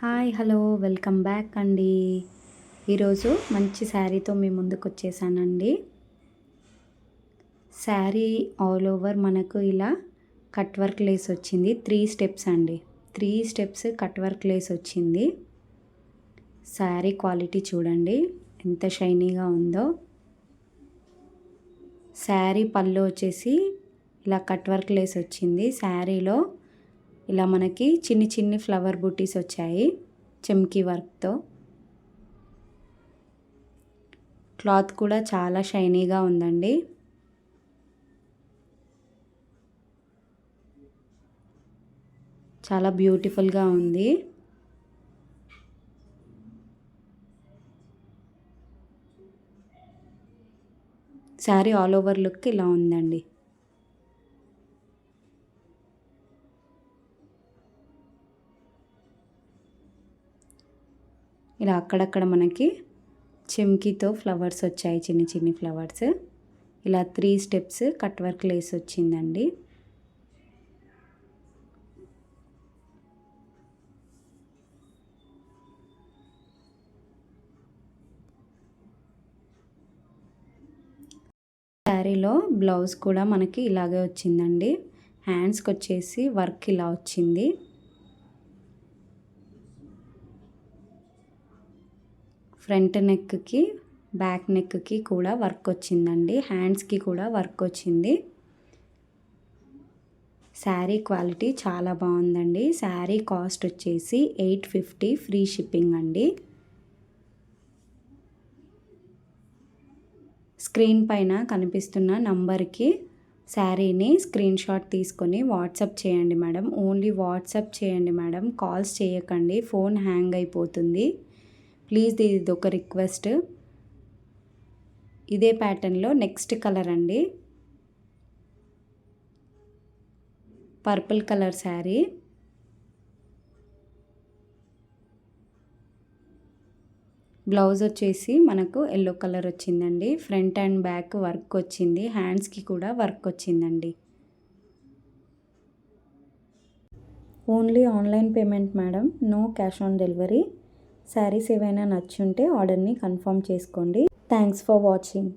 Hi hello welcome back అండి. ఈరోజు మంచి శారీతో మీ ముందుకు వచ్చేసానండి. శారీ ఆల్ ఓవర్ మనకు ఇలా కట్ వర్క్ లేస్ వచ్చింది. 3 స్టెప్స్ అండి. 3 స్టెప్స్ కట్ వర్క్ లేస్ వచ్చింది. శారీ క్వాలిటీ చూడండి ఎంత షైనీగా ఉందో. శారీ పళ్ళు వచ్చేసి ఇలా కట్ వర్క్ లేస్ వచ్చింది. శారీలో ఇలా మనకి చిన్ని చిన్ని ఫ్లవర్ బూటీస్ వచ్చాయి చెమ్కీ వర్క్తో. క్లాత్ కూడా చాలా షైనీగా ఉందండి. చాలా బ్యూటిఫుల్గా ఉంది. శారీ ఆల్ ఓవర్ లుక్ ఇలా ఉందండి. ఇలా అక్కడక్కడ మనకి చెమ్కీతో ఫ్లవర్స్ వచ్చాయి, చిన్ని చిన్ని ఫ్లవర్స్. ఇలా 3 స్టెప్స్ కట్ వర్క్ లేస్ వచ్చిందండి. శారీలో బ్లౌజ్ కూడా మనకి ఇలాగే వచ్చిందండి. హ్యాండ్స్కి వచ్చేసి వర్క్ ఇలా వచ్చింది. ఫ్రంట్ నెక్కి బ్యాక్ నెక్కి కూడా వర్క్ వచ్చిందండి. హ్యాండ్స్కి కూడా వర్క్ వచ్చింది. శారీ క్వాలిటీ చాలా బాగుందండి. శారీ కాస్ట్ వచ్చేసి 850 ఫ్రీ షిప్పింగ్ అండి. స్క్రీన్ పైన కనిపిస్తున్న నంబర్కి శారీని స్క్రీన్ షాట్ తీసుకొని వాట్సాప్ చేయండి మేడం. ఓన్లీ వాట్సాప్ చేయండి మేడం, కాల్స్ చేయకండి, ఫోన్ హ్యాంగ్ అయిపోతుంది. ప్లీజ్ ఇది ఒక రిక్వెస్ట్. ఇదే ప్యాటర్న్లో నెక్స్ట్ కలర్ అండి, పర్పుల్ కలర్ శారీ. బ్లౌజ్ వచ్చేసి మనకు ఎల్లో కలర్ వచ్చిందండి. ఫ్రంట్ అండ్ బ్యాక్ వర్క్ వచ్చింది. హ్యాండ్స్కి కూడా వర్క్ వచ్చిందండి. Only online payment madam, no cash on delivery. Saris ఏవైనా నచ్చుంటే ఆర్డర్ని కన్ఫర్మ్ చేసుకోండి. Thanks for watching.